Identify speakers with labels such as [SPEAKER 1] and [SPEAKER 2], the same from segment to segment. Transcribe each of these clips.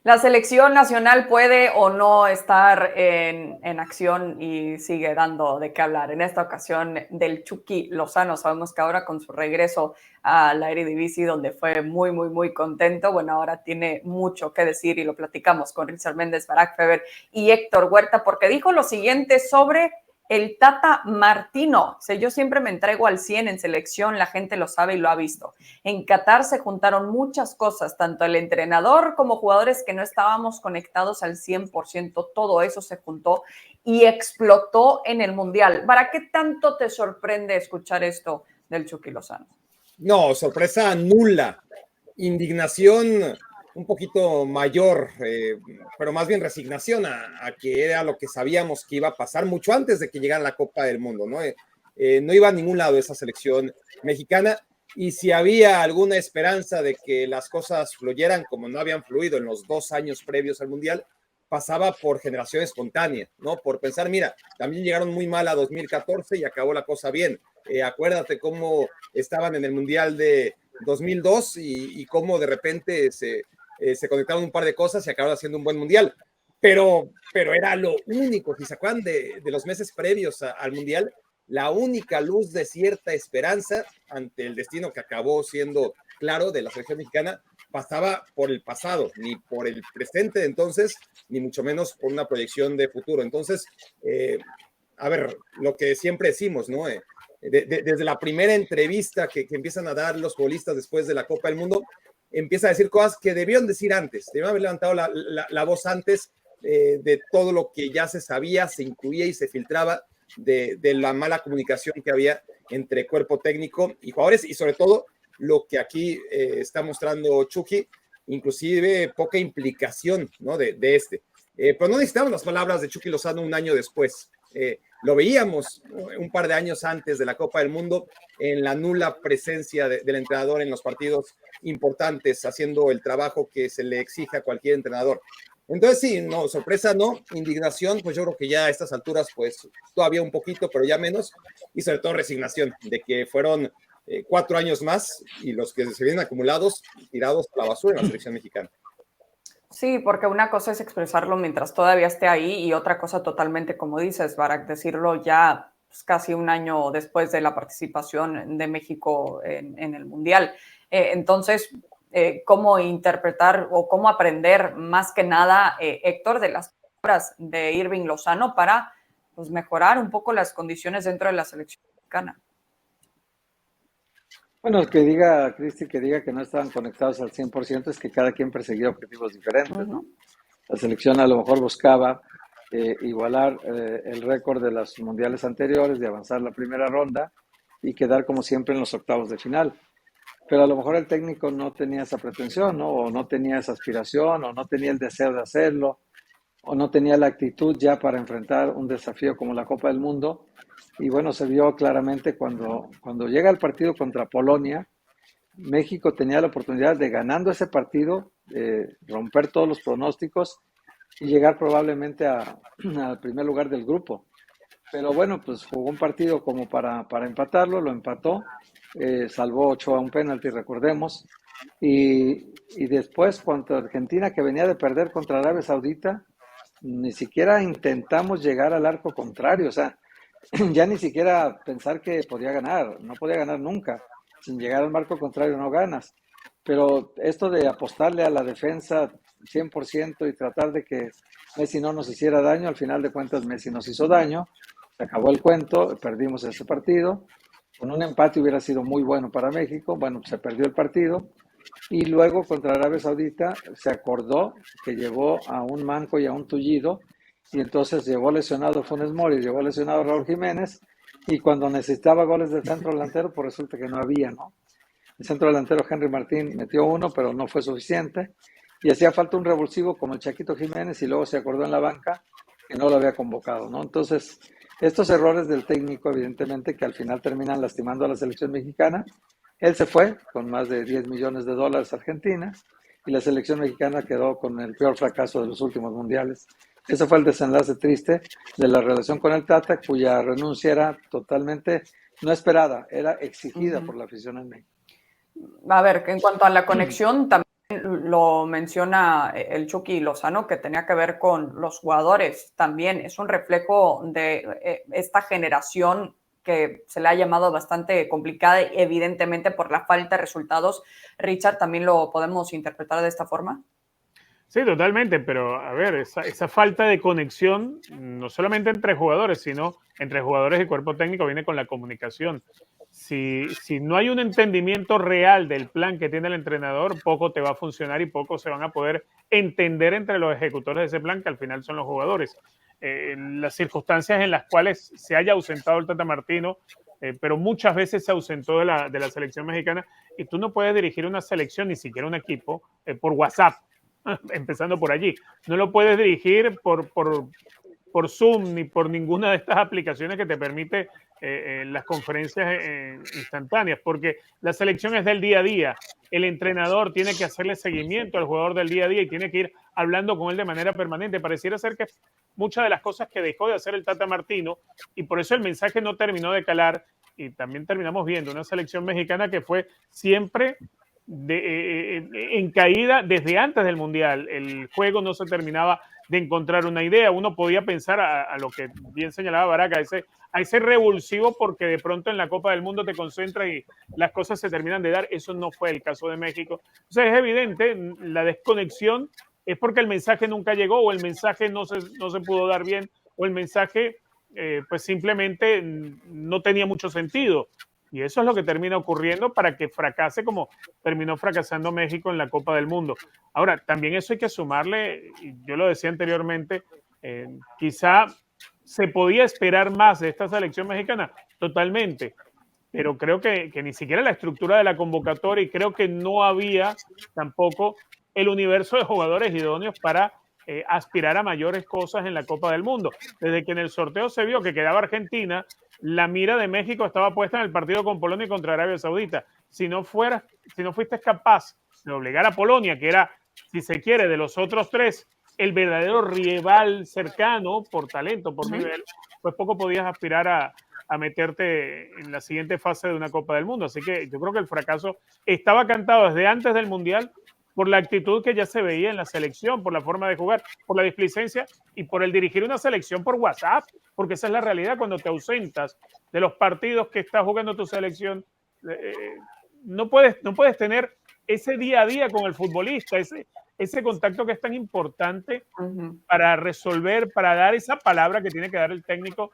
[SPEAKER 1] La selección nacional puede o no estar en acción y sigue dando de qué hablar. En esta ocasión del Chucky Lozano, sabemos que ahora con su regreso a la Eredivisie, donde fue muy contento, bueno, ahora tiene mucho que decir y lo platicamos con Richard Méndez, Barak Feber y Héctor Huerta, porque dijo lo siguiente sobre el Tata Martino. O sea, yo siempre me entrego al 100 en selección, la gente lo sabe y lo ha visto. En Qatar se juntaron muchas cosas, tanto el entrenador como jugadores que no estábamos conectados al 100%, todo eso se juntó y explotó en el Mundial. ¿Para qué tanto te sorprende escuchar esto del Chucky Lozano?
[SPEAKER 2] No, sorpresa nula, indignación un poquito mayor, pero más bien resignación a que era lo que sabíamos que iba a pasar mucho antes de que llegara la Copa del Mundo, ¿no? No iba a ningún lado esa selección mexicana, y si había alguna esperanza de que las cosas fluyeran como no habían fluido en los 2 años previos al Mundial, pasaba por generación espontánea, ¿no? Por pensar, mira, también llegaron muy mal a 2014 y acabó la cosa bien. Acuérdate cómo estaban en el Mundial de 2002 y cómo de repente se conectaron un par de cosas y acabaron haciendo un buen Mundial. Pero era lo único, si se acuerdan de los meses previos al Mundial, la única luz de cierta esperanza ante el destino que acabó siendo claro de la selección mexicana, pasaba por el pasado, ni por el presente de entonces, ni mucho menos por una proyección de futuro. Entonces, a ver, lo que siempre decimos, ¿no? Desde la primera entrevista que empiezan a dar los futbolistas después de la Copa del Mundo, empieza a decir cosas que debieron decir antes, debieron haber levantado la voz antes de todo lo que ya se sabía, se intuía y se filtraba de la mala comunicación que había entre cuerpo técnico y jugadores, y sobre todo lo que aquí está mostrando Chucky, inclusive poca implicación, ¿no? de este. Pero no necesitamos las palabras de Chucky Lozano un año después. Lo veíamos un par de años antes de la Copa del Mundo en la nula presencia del entrenador en los partidos importantes, haciendo el trabajo que se le exige a cualquier entrenador. Entonces sí, no, sorpresa no, indignación, pues yo creo que ya a estas alturas, pues todavía un poquito, pero ya menos, y sobre todo resignación de que fueron 4 años más y los que se vienen acumulados, tirados a la basura en la selección mexicana.
[SPEAKER 1] Sí, porque una cosa es expresarlo mientras todavía esté ahí y otra cosa totalmente, como dices, Barak, decirlo ya pues, casi un año después de la participación de México en el Mundial. Entonces, ¿cómo interpretar o cómo aprender más que nada, Héctor, de las palabras de Irving Lozano para pues, mejorar un poco las condiciones dentro de la selección mexicana?
[SPEAKER 3] Bueno, que diga, Cristi, que diga que no estaban conectados al 100% es que cada quien perseguía objetivos diferentes, ¿no? La selección a lo mejor buscaba igualar el récord de los mundiales anteriores, de avanzar la primera ronda y quedar como siempre en los octavos de final. Pero a lo mejor el técnico no tenía esa pretensión, ¿no? O no tenía esa aspiración, o no tenía el deseo de hacerlo, o no tenía la actitud ya para enfrentar un desafío como la Copa del Mundo. Y bueno, se vio claramente cuando llega el partido contra Polonia, México tenía la oportunidad de, ganando ese partido, romper todos los pronósticos y llegar probablemente al primer lugar del grupo. Pero bueno, pues jugó un partido como para empatarlo, lo empató, salvó Ochoa un penalti, recordemos, y después contra Argentina, que venía de perder contra Arabia Saudita, ni siquiera intentamos llegar al arco contrario, o sea, ya ni siquiera pensar que podía ganar, no podía ganar nunca, sin llegar al marco contrario no ganas, pero esto de apostarle a la defensa 100% y tratar de que Messi no nos hiciera daño, al final de cuentas Messi nos hizo daño, se acabó el cuento, perdimos ese partido, con un empate hubiera sido muy bueno para México, bueno, se perdió el partido, y luego contra Arabia Saudita se acordó que llevó a un manco y a un tullido, y entonces llevó lesionado Funes Mori, llevó lesionado Raúl Jiménez, y cuando necesitaba goles del centro delantero, pues resulta que no había, ¿no? El centro delantero Henry Martín metió uno, pero no fue suficiente, y hacía falta un revulsivo como el Chaquito Jiménez, y luego se acordó en la banca que no lo había convocado, ¿no? Entonces, estos errores del técnico, evidentemente, que al final terminan lastimando a la selección mexicana. Él se fue con más de 10 millones de dólares a Argentina y la selección mexicana quedó con el peor fracaso de los últimos mundiales. Ese fue el desenlace triste de la relación con el Tata, cuya renuncia era totalmente no esperada, era exigida por la afición en México.
[SPEAKER 1] A ver, en cuanto a la conexión, también lo menciona el Chucky Lozano, que tenía que ver con los jugadores también. Es un reflejo de esta generación que se le ha llamado bastante complicada, evidentemente por la falta de resultados. Richard, ¿también lo podemos interpretar de esta forma?
[SPEAKER 4] Sí, totalmente, pero a ver, esa falta de conexión, no solamente entre jugadores, sino entre jugadores y cuerpo técnico, viene con la comunicación. Si no hay un entendimiento real del plan que tiene el entrenador, poco te va a funcionar y poco se van a poder entender entre los ejecutores de ese plan, que al final son los jugadores. Las circunstancias en las cuales se haya ausentado el Tata Martino, pero muchas veces se ausentó de la selección mexicana, y tú no puedes dirigir una selección, ni siquiera un equipo, por WhatsApp. Empezando por allí. No lo puedes dirigir por Zoom ni por ninguna de estas aplicaciones que te permite las conferencias instantáneas, porque la selección es del día a día. El entrenador tiene que hacerle seguimiento al jugador del día a día y tiene que ir hablando con él de manera permanente. Pareciera ser que muchas de las cosas que dejó de hacer el Tata Martino, y por eso el mensaje no terminó de calar, y también terminamos viendo una selección mexicana que fue siempre en caída desde antes del Mundial. El juego no se terminaba de encontrar una idea. Uno podía pensar a lo que bien señalaba Barack, a ese revulsivo, porque de pronto en la Copa del Mundo te concentras y las cosas se terminan de dar. Eso no fue el caso de México. Entonces es evidente, la desconexión es porque el mensaje nunca llegó, o el mensaje no se pudo dar bien, o el mensaje pues simplemente no tenía mucho sentido. Y eso es lo que termina ocurriendo para que fracase como terminó fracasando México en la Copa del Mundo. Ahora, también eso hay que sumarle, yo lo decía anteriormente, quizá se podía esperar más de esta selección mexicana, totalmente, pero creo que ni siquiera la estructura de la convocatoria, y creo que no había tampoco el universo de jugadores idóneos para aspirar a mayores cosas en la Copa del Mundo. Desde que en el sorteo se vio que quedaba Argentina, la mira de México estaba puesta en el partido con Polonia y contra Arabia Saudita. Si no fuiste capaz de obligar a Polonia, que era, si se quiere, de los otros tres, el verdadero rival cercano por talento, por nivel, pues poco podías aspirar a meterte en la siguiente fase de una Copa del Mundo. Así que yo creo que el fracaso estaba cantado desde antes del Mundial, por la actitud que ya se veía en la selección, por la forma de jugar, por la displicencia y por el dirigir una selección por WhatsApp, porque esa es la realidad. Cuando te ausentas de los partidos que está jugando tu selección, no puedes tener ese día a día con el futbolista, ese contacto que es tan importante para resolver, para dar esa palabra que tiene que dar el técnico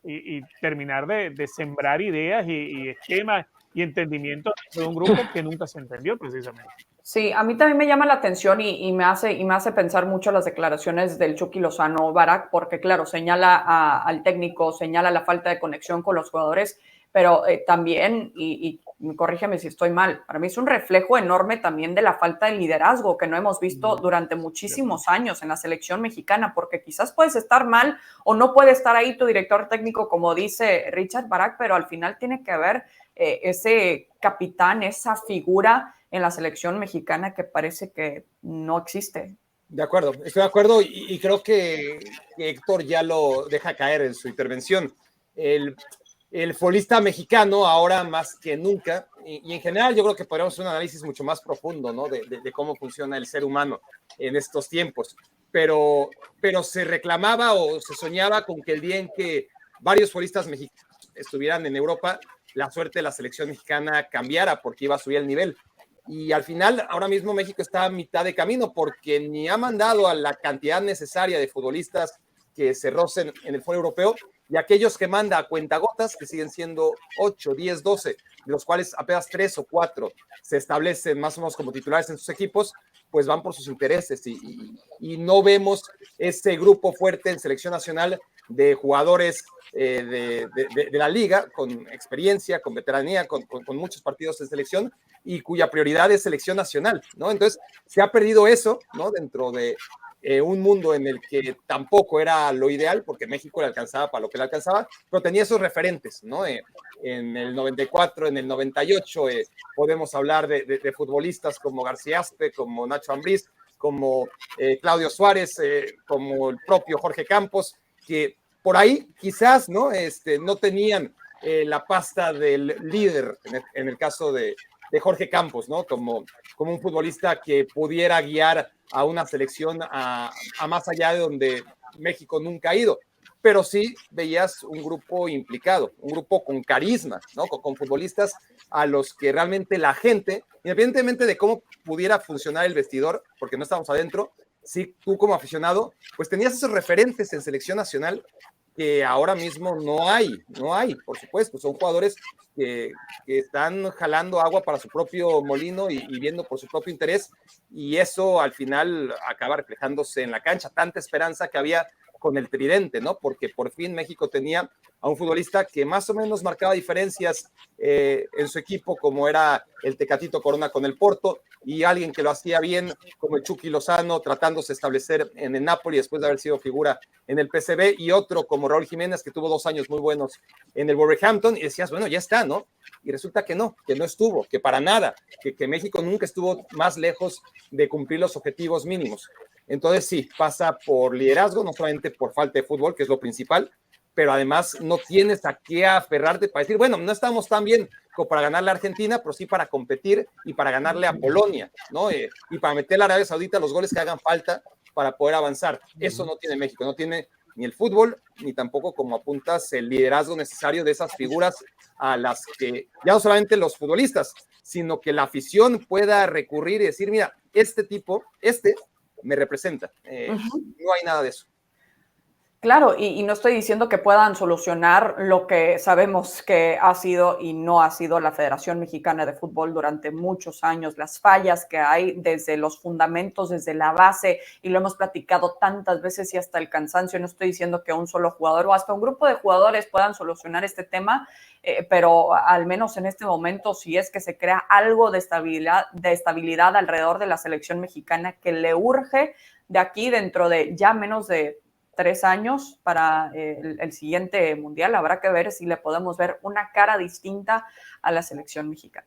[SPEAKER 4] y terminar de sembrar ideas y esquemas y entendimiento de un grupo que nunca se entendió precisamente.
[SPEAKER 1] Sí, a mí también me llama la atención y me hace pensar mucho las declaraciones del Chucky Lozano, Barack, porque claro, señala al técnico, señala la falta de conexión con los jugadores, pero también, y corrígeme si estoy mal, para mí es un reflejo enorme también de la falta de liderazgo que no hemos visto durante muchísimos años en la selección mexicana, porque quizás puedes estar mal o no puede estar ahí tu director técnico, como dice Richard, Barack, pero al final tiene que haber ese capitán, esa figura en la selección mexicana que parece que no existe.
[SPEAKER 2] De acuerdo, estoy de acuerdo y creo que Héctor ya lo deja caer en su intervención. El futbolista mexicano ahora más que nunca, y en general yo creo que podríamos hacer un análisis mucho más profundo, ¿no? de cómo funciona el ser humano en estos tiempos, pero se reclamaba o se soñaba con que el día en que varios futbolistas mexicanos estuvieran en Europa, la suerte de la selección mexicana cambiara porque iba a subir el nivel. Y al final, ahora mismo México está a mitad de camino porque ni ha mandado a la cantidad necesaria de futbolistas que se rocen en el fútbol europeo, y aquellos que manda a cuentagotas, que siguen siendo 8, 10, 12, de los cuales apenas 3 o 4 se establecen más o menos como titulares en sus equipos, pues van por sus intereses y no vemos ese grupo fuerte en selección nacional de jugadores de la liga, con experiencia, con veteranía, con muchos partidos en selección y cuya prioridad es selección nacional, ¿no? Entonces se ha perdido eso, ¿no? Dentro de un mundo en el que tampoco era lo ideal, porque México le alcanzaba para lo que le alcanzaba, pero tenía esos referentes, ¿no? En el 94, en el 98, podemos hablar de futbolistas como García Aspe, como Nacho Ambriz, como Claudio Suárez, como el propio Jorge Campos, que por ahí quizás no tenían la pasta del líder en el caso de de Jorge Campos, ¿no? Como un futbolista que pudiera guiar a una selección a más allá de donde México nunca ha ido. Pero sí veías un grupo implicado, un grupo con carisma, ¿no? Con futbolistas a los que realmente la gente, independientemente de cómo pudiera funcionar el vestidor, porque no estábamos adentro, sí, tú como aficionado, pues tenías esos referentes en selección nacional que ahora mismo no hay, por supuesto, son jugadores que están jalando agua para su propio molino y viendo por su propio interés, y eso al final acaba reflejándose en la cancha, tanta esperanza que había con el tridente, ¿no? Porque por fin México tenía a un futbolista que más o menos marcaba diferencias en su equipo, como era el Tecatito Corona con el Porto, y alguien que lo hacía bien, como el Chucky Lozano, tratándose de establecer en el Napoli después de haber sido figura en el PSV, y otro como Raúl Jiménez, que tuvo 2 años muy buenos en el Wolverhampton, y decías, bueno, ya está, ¿no? Y resulta que no estuvo, que para nada, que México nunca estuvo más lejos de cumplir los objetivos mínimos. Entonces sí, pasa por liderazgo, no solamente por falta de fútbol, que es lo principal, pero además no tienes a qué aferrarte para decir, bueno, no estamos tan bien como para ganarle a Argentina, pero sí para competir y para ganarle a Polonia, ¿no? Y para meterle a Arabia Saudita los goles que hagan falta para poder avanzar. Eso no tiene México, no tiene ni el fútbol, ni tampoco, como apuntas, el liderazgo necesario de esas figuras a las que ya no solamente los futbolistas, sino que la afición pueda recurrir y decir, mira, este tipo, me representa. No hay nada de eso.
[SPEAKER 1] Claro, y no estoy diciendo que puedan solucionar lo que sabemos que ha sido y no ha sido la Federación Mexicana de Fútbol durante muchos años, las fallas que hay desde los fundamentos, desde la base, y lo hemos platicado tantas veces y hasta el cansancio. No estoy diciendo que un solo jugador o hasta un grupo de jugadores puedan solucionar este tema, pero al menos en este momento, si es que se crea algo de estabilidad alrededor de la selección mexicana que le urge de aquí dentro de ya menos de 3 años para el siguiente mundial, habrá que ver si le podemos ver una cara distinta a la selección mexicana.